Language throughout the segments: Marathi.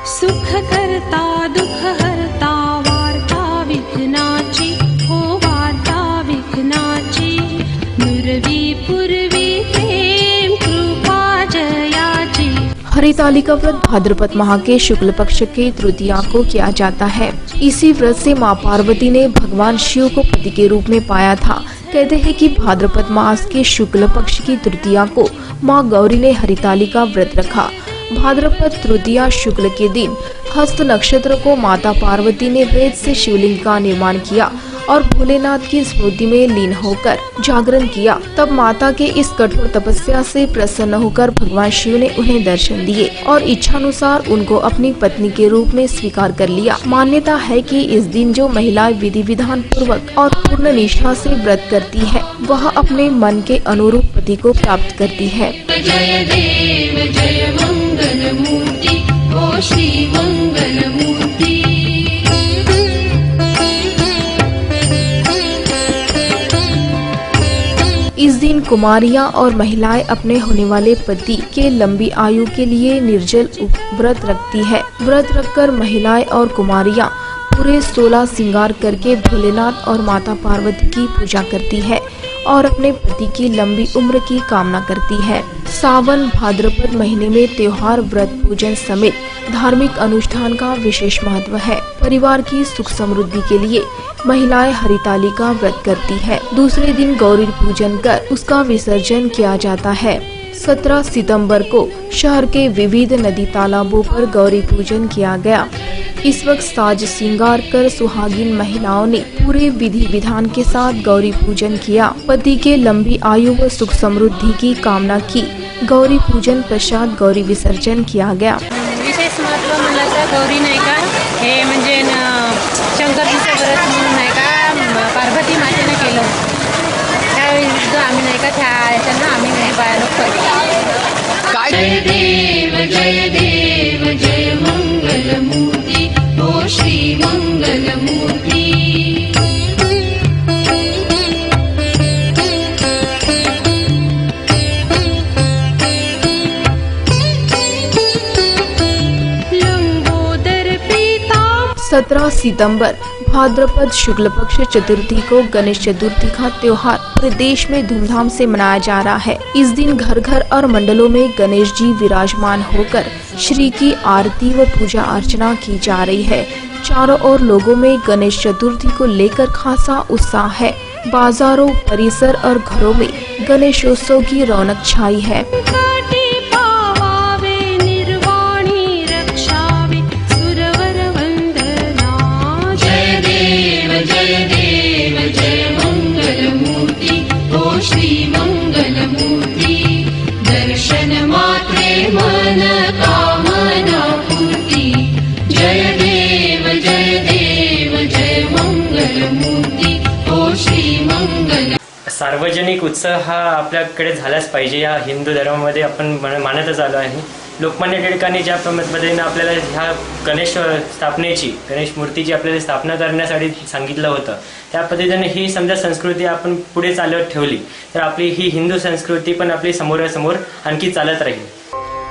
सुख करता दुख हरता वार्ता विघ्नाची हो वार्ता विघ्नाची नुरवी पूर्वी प्रेम कृपा जयाची। हरितालिका व्रत भाद्रपद माह के शुक्ल पक्ष के तृतीया को किया जाता है। इसी व्रत से माँ पार्वती ने भगवान शिव को पति के रूप में पाया था। कहते हैं कि भाद्रपद मास के शुक्ल पक्ष की तृतीया को माँ गौरी ने हरितालिका व्रत रखा। भाद्रपद तृतीया शुक्ल के दिन हस्त नक्षत्र को माता पार्वती ने वेद से शिवलिंग का निर्माण किया और भोलेनाथ की स्मृति में लीन होकर जागरण किया। तब माता के इस कठोर तपस्या से प्रसन्न होकर भगवान शिव ने उन्हें दर्शन दिए और इच्छानुसार उनको अपनी पत्नी के रूप में स्वीकार कर लिया। मान्यता है कि इस दिन जो महिलाएं विधि विधान पूर्वक और पूर्ण निष्ठा से व्रत करती है वह अपने मन के अनुरूप पति को प्राप्त करती है। जय देव जय मंगल मूर्ति ओ श्री मंगल मूर्ति। इस दिन कुमारियां और महिलाएं अपने होने वाले पति के लंबी आयु के लिए निर्जल व्रत रखती है। व्रत रखकर महिलाएं और कुमारियां पूरे 16 श्रृंगार करके भोलेनाथ और माता पार्वती की पूजा करती है और अपने पति की लंबी उम्र की कामना करती है। सावन भाद्रपद महीने में त्योहार व्रत पूजन समेत धार्मिक अनुष्ठान का विशेष महत्व है। परिवार की सुख समृद्धि के लिए महिलाएं हरितालिका व्रत करती है। दूसरे दिन गौरी पूजन कर उसका विसर्जन किया जाता है। 17 सितंबर को शहर के विविध नदी तालाबों पर गौरी पूजन किया गया। इस वक्त साज श्रृंगार कर सुहागिन महिलाओं ने पूरे विधि विधान के साथ गौरी पूजन किया। पति के लंबी आयु व सुख समृद्धि की कामना की। गौरी पूजन पश्चात गौरी विसर्जन किया गया। विशेष महत्व म्हणलं तर गौरी नाही का हे म्हणजे शंकरजीचं व्रत म्हणून नाही का पार्वती मातेने केलं त्यावेळी आम्ही नाही का त्या याच्यानं आम्ही बाया लोक करतो। जय देव जय देव जय मंगल मूर्ति ओ श्री मंगल मूर्ति। लंबोदर पीता 17 सितंबर भाद्रपद शुक्ल पक्ष चतुर्थी को गणेश चतुर्थी का त्योहार पूरे देश में धूमधाम से मनाया जा रहा है। इस दिन घर घर और मंडलों में गणेश जी विराजमान होकर श्री की आरती व पूजा अर्चना की जा रही है। चारों ओर लोगों में गणेश चतुर्थी को लेकर खासा उत्साह है। बाजारों, परिसर और घरों में गणेशोत्सव की रौनक छाई है। श्री मंगल मूर्ति दर्शन मात्रे मन कामना पूर्ति। जय देव जय मंगल मूर्ति ओ श्री मंगल। सार्वजनिक उत्सव हा आपल्याकडे झालाच पाहिजे या हिंदू धर्मामध्ये आपण मानतच आलो आहे। लोकमान्य टिळकांनी ज्या पद्धतीने आपल्याला ह्या गणेश स्थापनेची गणेश मूर्तीची आपल्याला स्थापना करण्यासाठी सांगितलं होतं त्या पद्धतीने ही समजा संस्कृती आपण पुढे चालवत ठेवली तर आपली ही हिंदू संस्कृती पण आपली समोरासमोर आणखी चालत राहील।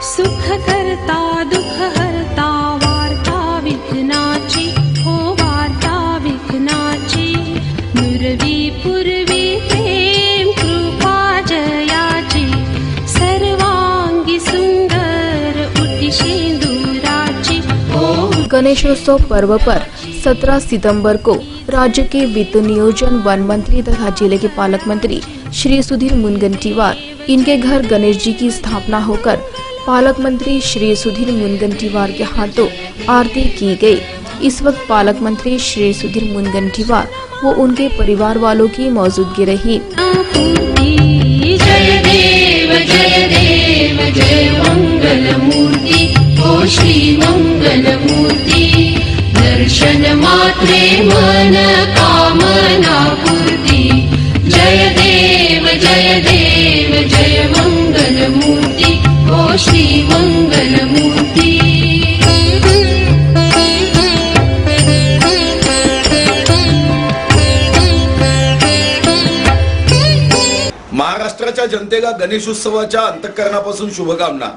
सुख करता दुख हरता वार्ता विघ्नाची हो वार्ता विघ्नाची नुरवी पूर्वी प्रेम कृपा जयाची सर्वांगी सुंदर उठी सिंदूराची। गणेशोत्सव पर्व पर 17 सितंबर को राज्य के वित्त नियोजन वन मंत्री तथा जिले के पालक मंत्री श्री सुधीर मुनगंटीवार इनके घर गणेश जी की स्थापना होकर पालक मंत्री श्री सुधीर मुनगंटीवार के हाथों आरती की गई। इस वक्त पालक मंत्री श्री सुधीर मुनगंटीवार वो उनके परिवार वालों की मौजूदगी रही। जय देव जय मंगल मूर्ति ओ श्री मंगल मूर्ति दर्शन मात्रे मन कामना पूर्ति। जय देव जय मंगल मूर्ति ओ श्री मंगल मूर्ति। महाराष्ट्राच्या जनते का गणेशोत्सवाच्या अंतःकरणापासून शुभकामना।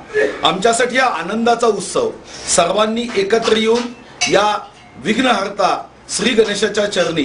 आमच्यासाठी हा आनंदाचा उत्सव, सर्वांनी एकत्र येऊन या विघ्नहर्ता श्री गणेशाच्या चरणी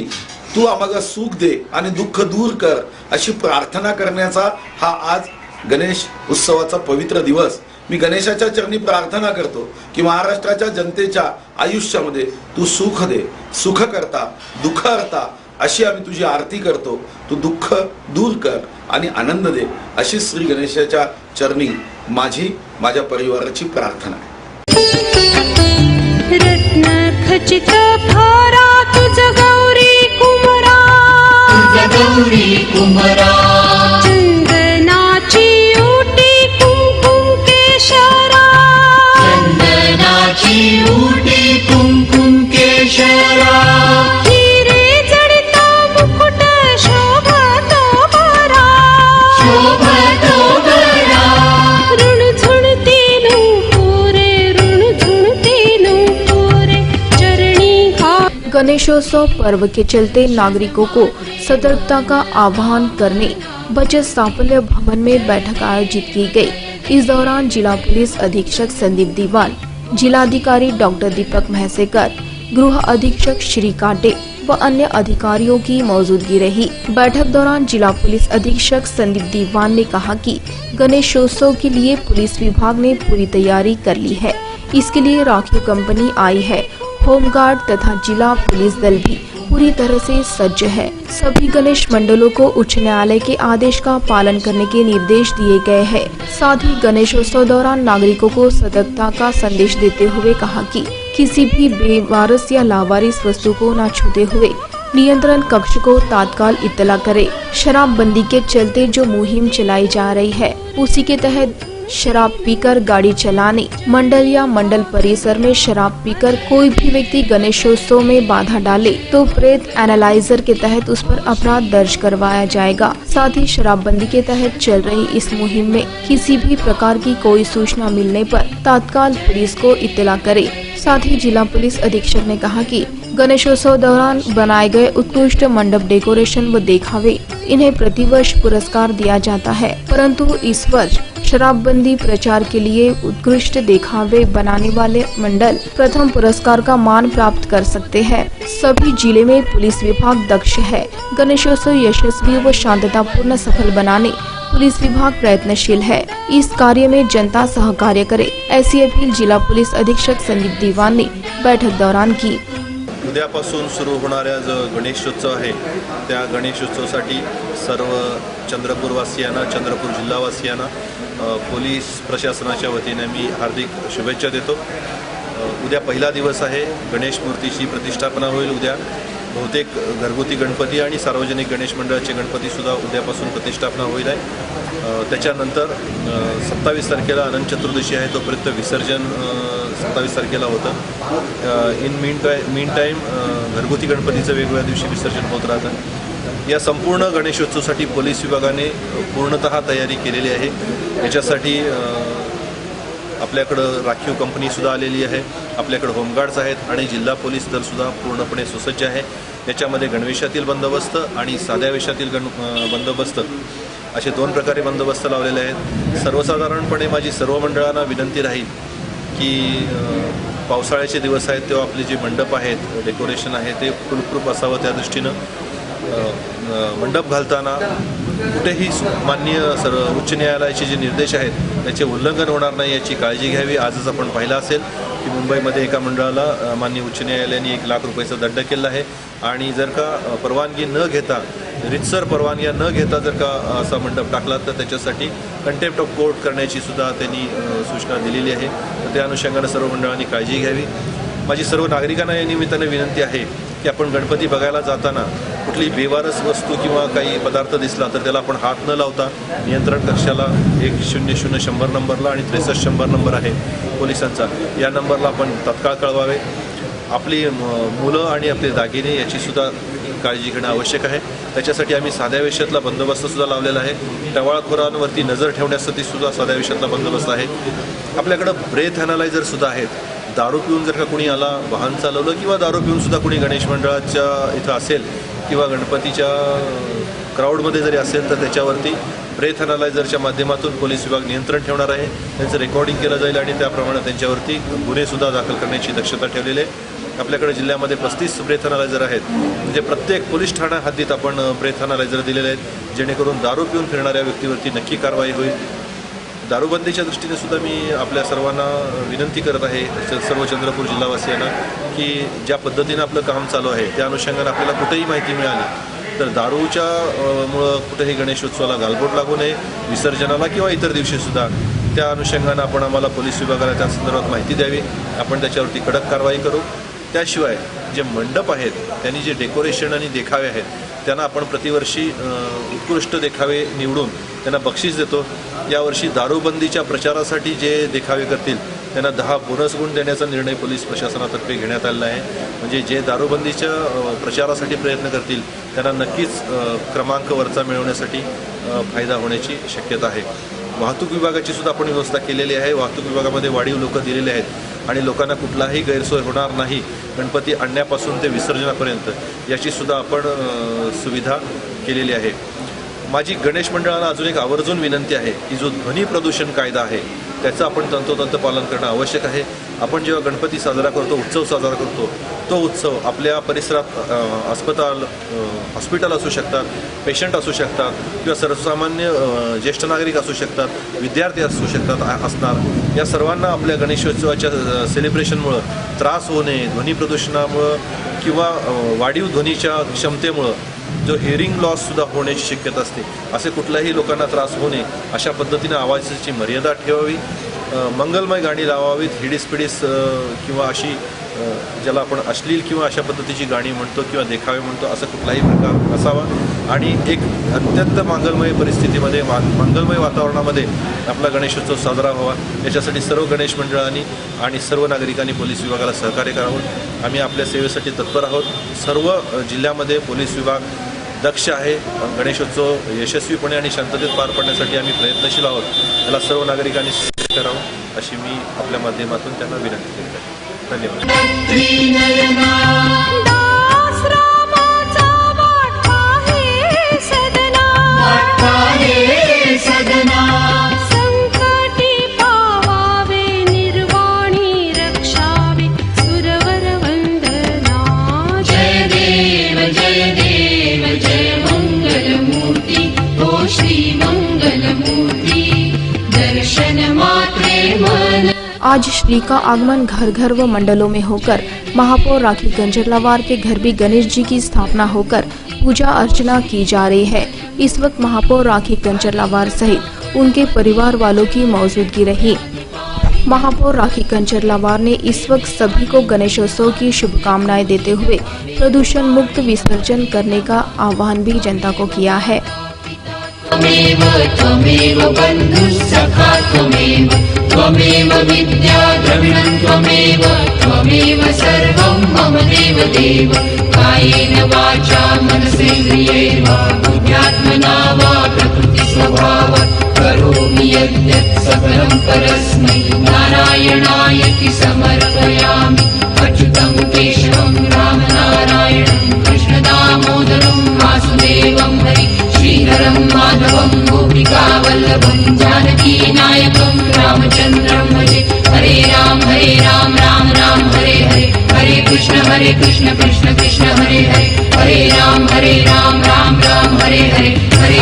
तू आम्हाला सुख दे आणि दुःख दूर कर अशी प्रार्थना करण्याचा हा आज गणेश उत्सवाचा पवित्र दिवस। मी गणेशाच्या चरणी प्रार्थना करतो की महाराष्ट्राच्या जनतेच्या आयुष्यामध्ये तू सुख दे, सुख करता दुःख हरता अशी आम्ही तुझी आरती करतो। तू दुःख दूर कर आणि आनंद दे अशी श्री गणेशाच्या चरणी माझ्या परिवाराची प्रार्थना आहे। रत्न खचित फारा तुझ गौरी कुमरा, गौरी कुमरा, चंदनाची उटी कुंकुम केशरा, चंदनाची उटी कुंकुम केशरा, हिरे जडित मुकुट शोभतो बरा, शोभतो बरा, ऋणझुणती पोरे, ऋणझुणती पोरे, चरणी घाल। गणेशोत्सव पर्व के चलते नागरिकों को सतर्कता का आह्वान करने बचत साफल्य भवन में बैठक आयोजित की गई। इस दौरान जिला पुलिस अधीक्षक संदीप दीवान, जिलाधिकारी डॉक्टर दीपक महसेकर, गृह अधीक्षक श्री काटे व अन्य अधिकारियों की मौजूदगी रही। बैठक दौरान जिला पुलिस अधीक्षक संदीप दीवान ने कहा कि गणेशोत्सव के लिए पुलिस विभाग ने पूरी तैयारी कर ली है। इसके लिए राखी कंपनी आई है, होमगार्ड तथा जिला पुलिस दल भी पूरी तरह से सज्ज है। सभी गणेश मंडलों को उच्च न्यायालय के आदेश का पालन करने के निर्देश दिए गए हैं। साथ ही गणेशोत्सव दौरान नागरिकों को सतर्कता का संदेश देते हुए कहा कि किसी भी बेवारस या लावारिस वस्तु को न छूते हुए नियंत्रण कक्ष को तत्काल इत्तला करे। शराबबंदी के चलते जो मुहिम चलाई जा रही है उसी के तहत शराब पीकर गाड़ी चलाने, मंडल या मंडल परिसर में शराब पीकर कोई भी व्यक्ति गणेशोत्सव में बाधा डाले तो प्रेत एनालाइजर के तहत उस पर अपराध दर्ज करवाया जाएगा। साथ ही शराबबंदी के तहत चल रही इस मुहिम में किसी भी प्रकार की कोई सूचना मिलने पर तत्काल पुलिस को इत्तला करे। साथ ही जिला पुलिस अधीक्षक ने कहा कि गणेशोत्सव दौरान बनाए गए उत्कृष्ट मंडप डेकोरेशन व देखावे इन्हें प्रतिवर्ष पुरस्कार दिया जाता है, परंतु इस वर्ष शराबबंदी प्रचार के लिए उत्कृष्ट देखावे बनाने वाले मंडल प्रथम पुरस्कार का मान प्राप्त कर सकते हैं। सभी जिले में पुलिस विभाग दक्ष है। गणेशोत्सव यशस्वी व शांततापूर्ण सफल बनाने पुलिस विभाग प्रयत्नशील है। इस कार्य में जनता सहकार्य करे, ऐसी अपील जिला पुलिस अधीक्षक संदीप दीवान ने बैठक दौरान की। उद्यापासून सुरू होणाऱ्या जो गणेशोत्सव आहे त्या गणेशोत्सवासाठी सर्व चंद्रपूरवासियांना, चंद्रपूर जिल्हावासियांना पोलीस प्रशासनाच्या वतीने मी हार्दिक शुभेच्छा देतो। उद्या पहिला दिवस आहे, गणेश मूर्तीची प्रतिष्ठापना होईल उद्या। बहुतेक घरगुती गणपती आणि सार्वजनिक गणेश मंडळाचे गणपतीसुद्धा उद्यापासून प्रतिष्ठापना होईल आहे। त्याच्यानंतर 27 तारखेला अनंत चतुर्दशी आहे, तोपर्यंत विसर्जन 27 तारखेला होतं। इन मीन टाईम घरगुती गणपतीचं वेगवेगळ्या दिवशी विसर्जन होत राहतं। या संपूर्ण गणेशोत्सवासाठी पोलीस विभागाने पूर्णतः तयारी केलेली आहे। याच्यासाठी आपल्याकडं राखीव कंपनीसुद्धा आलेली आहे, आपल्याकडं होमगार्ड्स आहेत आणि जिल्हा पोलीस दलसुद्धा पूर्णपणे सुसज्ज आहे। याच्यामध्ये गणवेशातील बंदोबस्त आणि साध्या वेशातील बंदोबस्त असे दोन प्रकारे बंदोबस्त लावलेले आहेत। सर्वसाधारणपणे माझी सर्व मंडळांना विनंती राहील की पावसाळ्याचे दिवस आहेत तेव्हा आपले जे मंडप आहेत, डेकोरेशन आहे ते फुलप्रूफ असावं। त्या दृष्टीनं मंडप घालताना कुठेही माननीय उच्च न्यायालयाचे जे निर्देश आहेत त्याचे उल्लंघन होणार नाही याची काळजी घ्यावी। आजच आपण पाहिलं असेल की मुंबईमध्ये एका मंडळाला माननीय उच्च न्यायालयाने 1 लाख रुपयाचा दंड केला आहे आणि जर का परवानगी न घेता, रितसर परवानग्या न घेता जर का असा मंडप टाकला तर त्याच्यासाठी कंटेम्प्ट ऑफ कोर्ट करण्याची सुद्धा त्यांनी सूचना दिलेली आहे। तर त्या अनुषंगाने सर्व मंडळांनी काळजी घ्यावी। माझी सर्व नागरिकांना या निमित्ताने विनंती आहे की आपण गणपती बघायला जाताना कुठली बेवारस वस्तू किंवा काही पदार्थ दिसला तर त्याला आपण हात न लावता नियंत्रण कक्षाला 100-100 नंबरला आणि 6300 नंबर आहे पोलिसांचा, या नंबरला आपण तत्काळ कळवावे। आपली मुलं आणि आपले दागिने याची सुद्धा काळजी घेणं आवश्यक आहे। त्याच्यासाठी आम्ही साध्या वेशातला बंदोबस्तसुद्धा लावलेला आहे। टवाळखोरांवरती नजर ठेवण्यासाठी सुद्धा साध्या वेशातला बंदोबस्त आहे। आपल्याकडं ब्रेथ ॲनालायझरसुद्धा आहेत। दारू पिऊन जर का कोणी आला, वाहन चालवलं किंवा दारू पिऊन सुद्धा कोणी गणेश मंडळाच्या इथं असेल किंवा गणपतीच्या क्राऊडमध्ये जरी असेल तर त्याच्यावरती ब्रेथ अनालायझरच्या माध्यमातून पोलीस विभाग नियंत्रण ठेवणार आहे. त्यांचं रेकॉर्डिंग केलं जाईल आणि त्याप्रमाणे त्यांच्यावरती गुन्हेसुद्धा दाखल करण्याची दक्षता ठेवलेली आहे. आपल्याकडे जिल्ह्यामध्ये 35 ब्रेथ अनालायझर आहेत. म्हणजे प्रत्येक पोलीस ठाणा हद्दीत आपण ब्रेथ अनालायझर दिलेले आहेत, जेणेकरून दारू पिऊन फिरणाऱ्या व्यक्तीवरती नक्की कारवाई होईल. दारूबंदीच्या दृष्टीने सुद्धा मी आपल्या सर्वांना विनंती करत आहे, सर्व चंद्रपूर जिल्हावासियांना, की ज्या पद्धतीनं आपलं काम चालू आहे त्या अनुषंगाने आपल्याला कुठेही माहिती मिळाली तर दारूच्या मुळं कुठेही गणेशोत्सवाला गालबोट लागू नये, विसर्जनाला किंवा इतर दिवशीसुद्धा. त्या अनुषंगानं आपण आम्हाला पोलीस विभागाला त्या संदर्भात माहिती द्यावी, आपण त्याच्यावरती कडक कारवाई करू. त्याशिवाय जे मंडप आहेत त्यांनी जे डेकोरेशन आणि देखावे आहेत त्यांना आपण प्रतिवर्षी उत्कृष्ट देखावे निवडून त्यांना बक्षीस देतो. यावर्षी दारूबंदीच्या प्रचारासाठी जे देखावे करतील त्यांना 10 बोनस गुण देण्याचा निर्णय पोलीस प्रशासनातर्फे घेण्यात आलेला आहे. म्हणजे जे दारूबंदीच्या प्रचारासाठी प्रयत्न करतील त्यांना नक्कीच क्रमांक वरचा मिळवण्यासाठी फायदा होण्याची शक्यता आहे. वाहतूक विभागाची सुद्धा आपण व्यवस्था केलेली आहे. वाहतूक विभागामध्ये वाढीव लोक दिलेले आहेत आणि लोकांना कुठलाही गैरसोय होणार नाही. गणपती आणण्यापासून ते विसर्जनापर्यंत याची सुद्धा आपण सुविधा केलेली आहे. माझी गणेश मंडळाला अजून एक आवर्जून विनंती आहे की जो ध्वनी प्रदूषण कायदा आहे त्याचं आपण तंतोतंत पालन करणं आवश्यक आहे. आपण जेव्हा गणपती साजरा करतो, उत्सव साजरा करतो, तो उत्सव आपल्या परिसरात हॉस्पिटल असू शकतात, पेशंट असू शकतात किंवा सर्वसामान्य ज्येष्ठ नागरिक असू शकतात, विद्यार्थी असू शकतात असणार. या सर्वांना आपल्या गणेशोत्सवाच्या सेलिब्रेशनमुळं त्रास होऊ नये, ध्वनी प्रदूषणामुळं किंवा वाढीव ध्वनीच्या क्षमतेमुळं जो हिअरिंग लॉससुद्धा होण्याची शक्यता असते. असे कुठल्याही लोकांना त्रास होऊ नये अशा पद्धतीनं आवाजाची मर्यादा ठेवावी, मंगलमय गाणी लावावीत. हिडीस किंवा अशी ज्याला आपण अश्लील किंवा अशा पद्धतीची गाणी म्हणतो किंवा देखावे म्हणतो असं कुठलाही प्रकार नसावा आणि एक अत्यंत मंगलमय परिस्थितीमध्ये मंगलमय वातावरणामध्ये आपला गणेशोत्सव साजरा व्हावा याच्यासाठी सर्व गणेश मंडळांनी आणि सर्व नागरिकांनी पोलीस विभागाला सहकार्य करावं. आम्ही आपल्या सेवेसाठी तत्पर आहोत. सर्व जिल्ह्यामध्ये पोलीस विभाग दक्ष आहे. गणेशोत्सव यशस्वीपणे आणि शांततेत पार पाडण्यासाठी आम्ही प्रयत्नशील आहोत. त्याला सर्व नागरिकांनी सहकार्य करावं अशी मी आपल्या माध्यमातून त्यांना विनंती केली आहे. धन्यवाद. दास रामाचा वाट आहे सदना, संकटी पावावे निर्वाणी रक्षावे सुरवर वंदना. जय देव जय मंगलमूर्ती ओ श्री मंगलमूर्ती दर्शन मात्रे मन. आज श्री का आगमन घर घर व मंडलों में होकर महापौर राखी कंजरलावार के घर भी गणेश जी की स्थापना होकर पूजा अर्चना की जा रही है। इस वक्त महापौर राखी कंजरलावार सहित उनके परिवार वालों की मौजूदगी रही। महापौर राखी कंजरलावार ने इस वक्त सभी को गणेशोत्सव की शुभकामनाएं देते हुए प्रदूषण मुक्त विसर्जन करने का आह्वान भी जनता को किया है। त्वमेव बन्धुस्सखा त्वमेव विद्या द्रविणं त्वमेव सर्वं मम देव कायेन वाचा मनसेन्द्रियैर्वा बुद्ध्यात्मना वा प्रकृतिस्वभावात् करोमि यद्यत् सकलं परस्मै नारायणायति समर्पयामि। अच्युतं केशवं रामनारायणं कृष्णदामोदरं वासुदेवं हरि श्रीधरं माधवं गोपिकावल्लभं जानकीनायकं रामचन्द्रं भजे। हरे राम राम राम हरे हरे हरे कृष्ण कृष्ण कृष्ण हरे हरे हरे राम राम हरे हरे हरे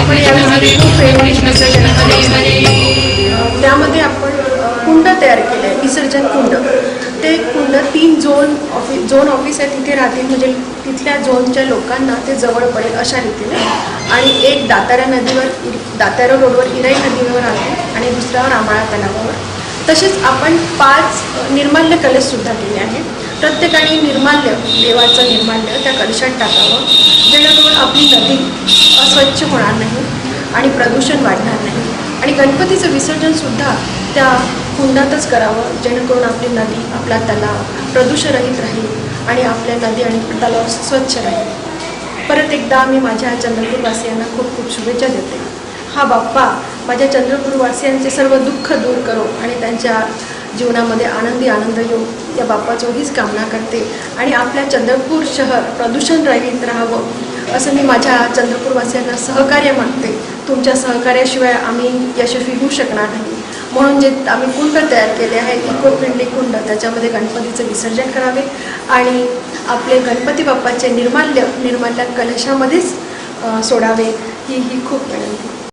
कृष्ण कृष्ण हरे हरे। त्यामध्ये आपण कुंड तयार केले आहे, विसर्जन कुंड। ते कुंड 3 झोन ऑफिस आहे तिथे राहतील, म्हणजे तिथल्या झोनच्या लोकांना ते जवळ पडेल अशा रीतीने। आणि एक दातारा रोडवर इराई नदीवर आहे आणि दुसरा रामाळा तलावावर। तसेच आपण 5 निर्माल्य कलशसुद्धा केले आहे। प्रत्येकाने निर्माल्य, देवाचं निर्माल्य त्या कलशात टाकावं, जेणेकरून आपली नदी अस्वच्छ होणार नाही आणि प्रदूषण वाढणार नाही। आणि गणपतीचं विसर्जनसुद्धा त्या कुंडातच करावं, जेणेकरून आपली नदी, आपला तलाव प्रदूषणरहित राहील आणि आपल्या नदी आणि तलाव स्वच्छ राहील। परत एकदा मी माझ्या चंद्रपूरवासियांना खूप खूप शुभेच्छा देते। हा बाप्पा माझ्या चंद्रपूरवासियांचे सर्व दुःख दूर करो आणि त्यांच्या जीवनामध्ये आनंद येऊ, या बाप्पाची हीच कामना करते। आणि आपल्या चंद्रपूर शहर प्रदूषण रहित राहावं असं मी माझ्या चंद्रपूरवासियांना सहकार्य मागते। तुमच्या सहकार्याशिवाय आम्ही यशस्वी होऊ शकणार नाही. म्हणून जे आम्ही कुंड तयार केले आहे इको फ्रेंडली कुंड, त्याच्यामध्ये गणपतीचं विसर्जन करावे आणि आपले गणपती बाप्पाचे निर्माल्य कलशामध्येच सोडावे ही खूप विनंती.